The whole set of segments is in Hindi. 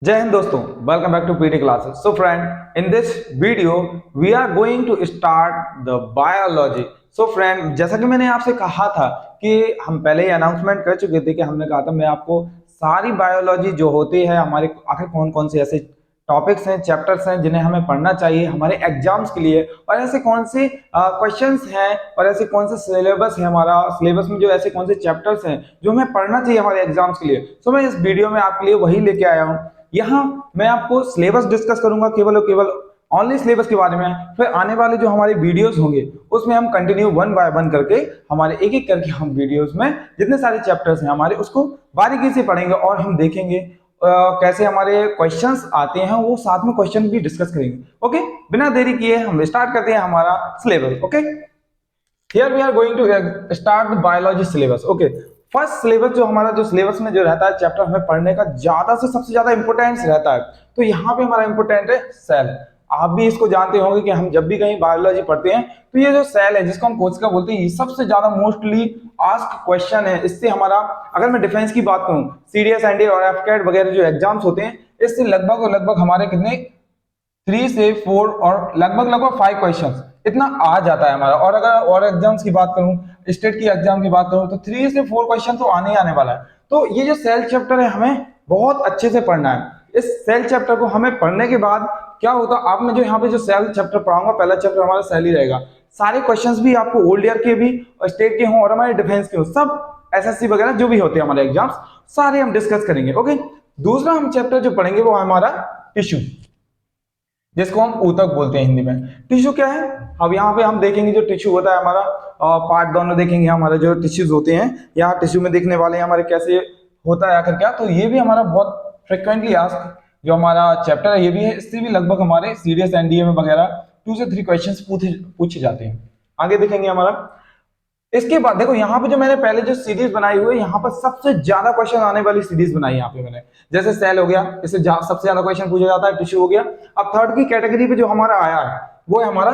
जय हिंद दोस्तों, welcome back to PT classes. So friend, in this video we are going to start the biology. So friend, जैसा कि मैंने आपसे कहा था कि हम पहले ही अनाउंसमेंट कर चुके थे कि हमने कहा था मैं आपको सारी बायोलॉजी जो होती है हमारे आखिर कौन कौन से ऐसे टॉपिक्स हैं, चैप्टर्स हैं जिन्हें हमें पढ़ना चाहिए हमारे एग्जाम्स के लिए, और ऐसे कौन से क्वेश्चंस हैं और ऐसे कौन से सिलेबस है, हमारा सिलेबस में जो ऐसे कौन से चैप्टर्स हैं जो हमें पढ़ना चाहिए हमारे एग्जाम्स के लिए। सो मैं इस वीडियो में आपके लिए वही लेके आया हूँ। यहाँ मैं आपको सिलेबस डिस्कस करूंगा केवल और केवल ओनली सिलेबस के बारे में। फिर आने वाले जो हमारे वीडियोस होंगे उसमें हम कंटिन्यू वन बाय वन करके हमारे एक एक करके हम वीडियोस में जितने सारे चैप्टर्स हैं हमारे उसको बारीकी से पढ़ेंगे और हम देखेंगे कैसे हमारे क्वेश्चंस आते हैं, वो साथ में क्वेश्चन भी डिस्कस करेंगे। ओके, बिना देरी किए हम स्टार्ट करते हैं हमारा syllabus. Okay, here we are going to start the biology syllabus. Okay, first syllabus जो हमारा जो सिलेबस में जो रहता है चैप्टर हमें पढ़ने का ज्यादा से सबसे ज्यादा इंपोर्टेंस रहता है, तो यहाँ पे हमारा इंपोर्टेंट है सेल। आप भी इसको जानते होंगे कि हम जब भी कहीं बायोलॉजी पढ़ते हैं तो ये जो सेल है जिसको हम कोशिका बोलते हैं, ये सबसे ज्यादा मोस्टली आस्क क्वेश्चन है। इससे हमारा, अगर मैं डिफेंस की बात करूं, सीडीएस एनडीए और एफकेट वगैरह जो एग्जाम्स होते हैं, इससे लगभग और लगभग हमारे कितने 3 से 4 और लगभग लगभग 5 क्वेश्चंस इतना आ जाता है हमारा। और अगर और एग्जाम्स की बात करूं, स्टेट की एग्जाम की बात करूं, तो 3 से 4 क्वेश्चन तो आने ही आने वाला है। तो ये जो सेल चैप्टर है हमें बहुत अच्छे से पढ़ना है। इस सेल चैप्टर को हमें पढ़ने के बाद क्या होता है, आपने जो यहाँ पे जो सेल चैप्टर पढ़ाऊंगा, पहला चैप्टर हमारा सेल ही रहेगा। सारे क्वेश्चंस भी आपको ओल्ड ईयर के भी और स्टेट के हों और हमारे डिफेंस के हो, सब एसएससी वगैरह जो भी होते हैं हमारे एग्जाम्स, सारे हम डिस्कस करेंगे। ओके, दूसरा हम चैप्टर जो पढ़ेंगे वो हमारा टिश्यू, जिसको हम ऊतक बोलते हैं हिंदी में। टिश्यू क्या है, अब यहाँ पे हम देखेंगे जो टिश्यू होता है हमारा, पार्ट दोनों देखेंगे हमारे जो टिश्यूज होते हैं। यहाँ टिश्यू में देखने वाले हैं हमारे कैसे होता है आखिर क्या, तो ये भी हमारा बहुत फ्रिक्वेंटली आस्क जो हमारा चैप्टर है ये भी है। इससे भी लगभग हमारे सीडीएस एनडीए में वगैरह 2 से 3 क्वेश्चन पूछे जाते हैं। आगे देखेंगे हमारा, इसके बाद देखो यहाँ पे जो मैंने पहले जो सीरीज बनाई हुई है, यहाँ पर सबसे ज्यादा क्वेश्चन आने वाली सीरीज बनाई है यहाँ पे मैंने। जैसे सेल हो गया, इससे सबसे ज्यादा क्वेश्चन पूछा जाता है। टिश्यू हो गया। अब थर्ड की कैटेगरी पे जो हमारा आया है वो है हमारा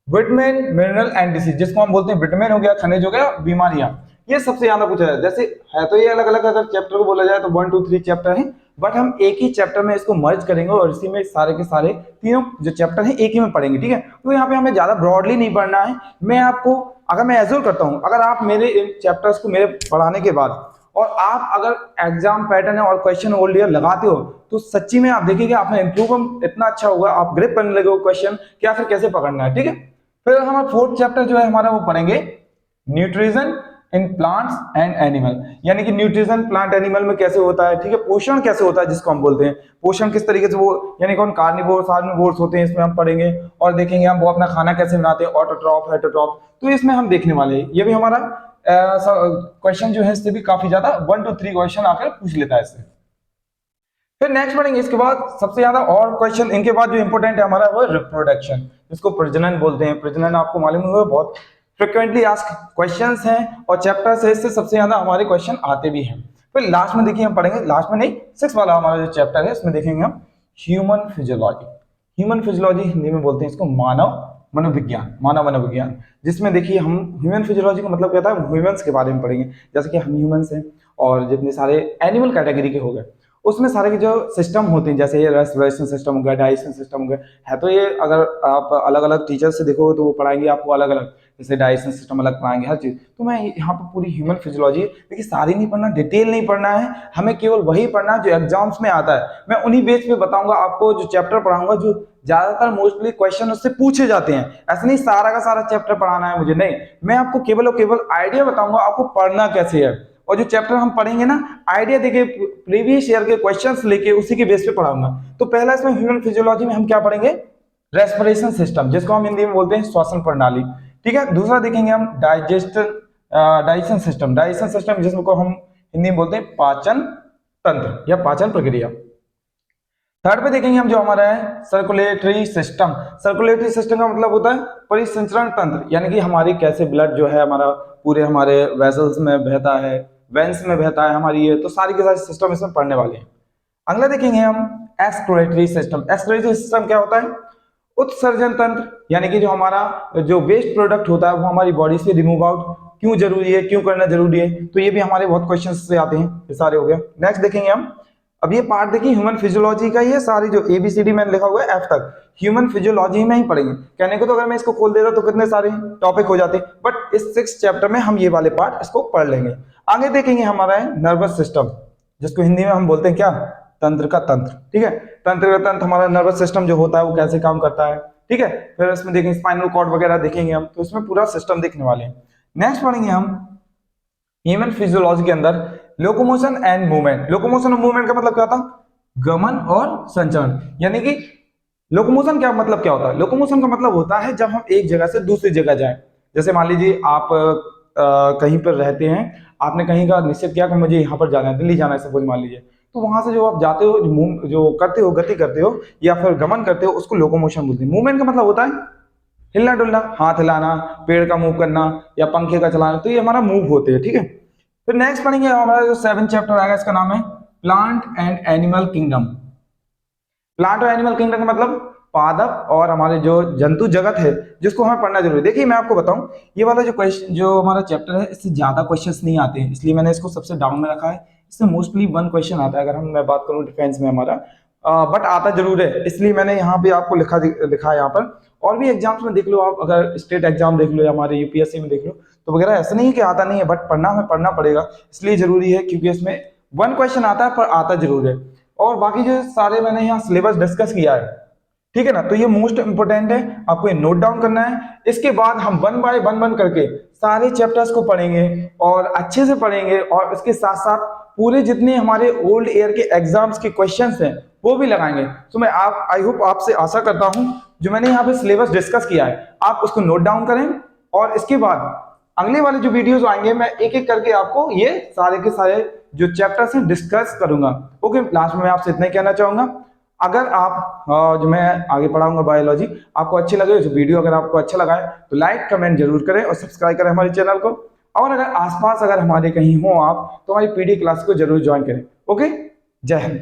विटामिन, मिनरल एंड डिसीज, जिसको हम बोलते हैं विटामिन हो गया, खनिज हो गया, बीमारियां। ये सबसे ज्यादा पूछा जाता है। जैसे है तो ये अलग अलग, अगर चैप्टर को बोला जाए तो 1 2 3 चैप्टर है, बट हम एक ही चैप्टर में इसको मर्ज करेंगे और इसी में सारे के सारे तीनों जो चैप्टर हैं एक ही में पढ़ेंगे। ठीक है, तो यहाँ पे हमें ज्यादा ब्रॉडली नहीं पढ़ना है। मैं आपको, अगर मैं एज्यूम करता हूँ, अगर आप मेरे इन चैप्टर्स को मेरे पढ़ाने के बाद और आप अगर एग्जाम पैटर्न है और क्वेश्चन ओल्ड ईयर लगाते हो, तो सच्ची में आप देखिएगा आपने इंप्रूव इतना अच्छा होगा, आप ग्रिप करने लगे क्वेश्चन क्या फिर कैसे पकड़ना है। ठीक है, फिर हमारा फोर्थ चैप्टर जो है हमारा वो पढ़ेंगे nutrition in plants and animal, यानी कि न्यूट्रिशन प्लांट एनिमल में कैसे होता है। ठीक है, पोषण कैसे होता है जिसको हम बोलते हैं, पोषण किस तरीके से वो, यानी कौन कार्निवोर्स कार्निवोर्स होते हैं, इसमें हम पढ़ेंगे और देखेंगे हम वो अपना खाना कैसे बनाते हैं, ऑटोट्रॉफ हेटरोट्रॉफ, तो इसमें हम देखने वाले हैं। ये भी हमारा क्वेश्चन जो है इससे भी काफी ज्यादा 1 to 3 क्वेश्चन आकर पूछ लेता है इससे। फिर नेक्स्ट पढ़ेंगे इसके बाद सबसे ज्यादा और क्वेश्चन, इनके बाद जो इंपॉर्टेंट है हमारा वो रिप्रोडक्शन, जिसको प्रजनन बोलते हैं। प्रजनन आपको मालूम होगा बहुत फ्रिक्वेंटली आस्क क्वेश्चंस हैं और चैप्टर्स है, इससे सबसे ज्यादा हमारे क्वेश्चन आते भी हैं। फिर लास्ट में देखिए हम पढ़ेंगे, लास्ट में नहीं, 6 वाला हमारा जो चैप्टर है इसमें देखेंगे हम human physiology. Human physiology Hindi में बोलते हैं इसको मानव मनोविज्ञान, मानव मनोविज्ञान, जिसमें देखिए हम ह्यूमन फिजियोलॉजी का मतलब क्या होता है, ह्यूमंस के बारे में पढ़ेंगे। जैसे कि हम ह्यूमंस हैं और जितने सारे एनिमल कैटेगरी के हो गए, उसमें सारे के जो सिस्टम होते हैं, जैसे ये रेस्पिरेशन सिस्टम हो गया, डाइजेशन सिस्टम हो गया, है तो ये अगर आप अलग अलग टीचर से देखोगे तो वो पढ़ाएंगे आपको अलग अलग, जैसे डाइजेशन सिस्टम अलग पढ़ाएंगे हर चीज। तो मैं यहाँ पर पूरी ह्यूमन फिजियोलॉजी, देखिए सारी नहीं पढ़ना, डिटेल नहीं पढ़ना है हमें, केवल वही पढ़ना है जो एग्जाम्स में आता है। मैं उन्हीं बेस पे बताऊंगा आपको, जो चैप्टर पढ़ाऊंगा जो ज्यादातर मोस्टली क्वेश्चन उससे पूछे जाते हैं। ऐसा नहीं सारा का सारा चैप्टर पढ़ाना है मुझे, नहीं, मैं आपको केवल और केवल आइडिया बताऊंगा आपको पढ़ना कैसे है। और जो चैप्टर हम पढ़ेंगे ना, आइडिया देके प्रीवियस ईयर के क्वेश्चंस लेके उसी के बेस पे पढ़ाऊंगा। तो पहला इसमें ह्यूमन फिजियोलॉजी में हम क्या पढ़ेंगे, रेस्पिरेशन सिस्टम, जिसको हम हिंदी में बोलते हैं श्वसन प्रणाली। ठीक है, दूसरा देखेंगे हम डाइजेशन सिस्टम, डाइजेशन सिस्टम जिसको हम हिंदी में बोलते हैं पाचन तंत्र या पाचन प्रक्रिया। थर्ड पे देखेंगे हम जो हमारा है सर्कुलेटरी सिस्टम। सर्कुलेटरी सिस्टम का मतलब होता है परिसंचरण तंत्र, यानी कि हमारी कैसे ब्लड जो है हमारा पूरे हमारे वेसल्स में बहता है, वेंस में बहता है हमारी, ये तो सारी के सारे सिस्टम इसमें पढ़ने वाले हैं। अगला देखेंगे हम एक्सक्रीटरी सिस्टम। एक्सक्रीटरी सिस्टम क्या होता है, उत्सर्जन तंत्र, यानी कि जो हमारा जो वेस्ट प्रोडक्ट होता है वो हमारी बॉडी से रिमूव आउट क्यों जरूरी है, क्यों करना जरूरी है, तो ये भी हमारे बहुत क्वेश्चन से आते हैं, ये सारे हो गए। नेक्स्ट देखेंगे हम अब ये पार्ट देखिए ह्यूमन फिजियोलॉजी का ही है, सारी जो ABCD मैंने लिखा हुआ है F तक ह्यूमन फिजियोलॉजी में ही पढ़ेंगे। कहने को तो अगर मैं इसको खोल देता तो कितने सारे टॉपिक हो जाते, बट इस 6 चैप्टर में हम ये वाले पार्ट इसको पढ़ लेंगे। आगे देखेंगे हमारा है नर्वस सिस्टम, जिसको हिंदी में हम बोलते हैं क्या, तंत्र का तंत्र। ठीक है, तंत्र का तंत्र, हमारा नर्वस सिस्टम जो होता है वो कैसे काम करता है। ठीक है, फिर इसमें देखेंगे स्पाइनल कॉर्ड वगैरह देखेंगे हम, तो इसमें पूरा सिस्टम देखने वाले हैं। नेक्स्ट पढ़ेंगे हम ह्यूमन फिजियोलॉजी के अंदर लोकोमोशन एंड मूवमेंट। लोकोमोशन और मूवमेंट का मतलब क्या था, गमन और संचरण। यानी कि लोकोमोशन क्या मतलब क्या होता है, लोकोमोशन का मतलब होता है जब हम एक जगह से दूसरी जगह जाएं। जैसे मान लीजिए आप कहीं पर रहते हैं, आपने कहीं का निश्चय किया कि मुझे यहाँ पर जाना है, दिल्ली जाना है सपोज मान लीजिए, तो वहां से जो आप जाते हो, जो करते हो, गति करते हो या फिर गमन करते हो, उसको लोकोमोशन बोलते हैं। मूवमेंट का मतलब होता है हिलना डुलना, हाथ हिलाना, पेड़ का मूव करना या पंखे का चलाना, तो ये हमारा मूव होते हैं। ठीक है, फिर नेक्स्ट पढ़ेंगे हमारा जो 7 चैप्टर आएगा, इसका नाम है plant and animal kingdom. Plant और एनिमल किंगडम का मतलब पादप और हमारे जो जंतु जगत है, जिसको हमें पढ़ना जरूरी है। देखिए मैं आपको बताऊं, ये वाला जो क्वेश्चन, जो हमारा चैप्टर है, इससे ज्यादा क्वेश्चंस नहीं आते हैं, इसलिए मैंने इसको सबसे डाउन में रखा है। इससे मोस्टली 1 क्वेश्चन आता है, अगर मैं बात करूं डिफेंस में हमारा, बट आता जरूर है, इसलिए मैंने यहाँ पे आपको लिखा है यहाँ पर। और भी एग्जाम्स में देख लो आप, अगर स्टेट एग्जाम देख लो या हमारे UPSC में देख लो, तो वगैरह ऐसा नहीं है कि आता नहीं है, बट पढ़ना पड़ेगा, इसलिए जरूरी है, क्योंकि इसमें 1 क्वेश्चन आता है पर आता जरूर है। और बाकी जो सारे मैंने यहाँ सिलेबस डिस्कस किया है, ठीक है ना, तो ये मोस्ट इंपोर्टेंट है, आपको ये नोट डाउन करना है। इसके बाद हम 1 बाय 1 करके सारे चैप्टर्स को पढ़ेंगे और अच्छे से पढ़ेंगे, और इसके साथ साथ पूरे जितने हमारे ओल्ड ईयर के एग्जाम्स के क्वेश्चंस हैं वो भी लगाएंगे। तो मैं आई होप आपसे आशा करता हूं, जो मैंने यहाँ पे सिलेबस डिस्कस किया है आप उसको नोट डाउन करें, और इसके बाद अगले वाले जो वीडियोस आएंगे मैं एक एक करके आपको ये सारे के सारे जो चैप्टर्स हैं डिस्कस करूंगा। ओके, लास्ट में मैं आपसे इतना ही कहना चाहूंगा, अगर आप जो मैं आगे पढ़ाऊंगा बायोलॉजी आपको अच्छी लगे, जो वीडियो अगर आपको अच्छा लगा है तो लाइक कमेंट जरूर करें और सब्सक्राइब करें हमारे चैनल को। और अगर आसपास अगर हमारे कहीं हो आप, तो हमारी PD क्लास को जरूर ज्वाइन करें। ओके, जय हिंद।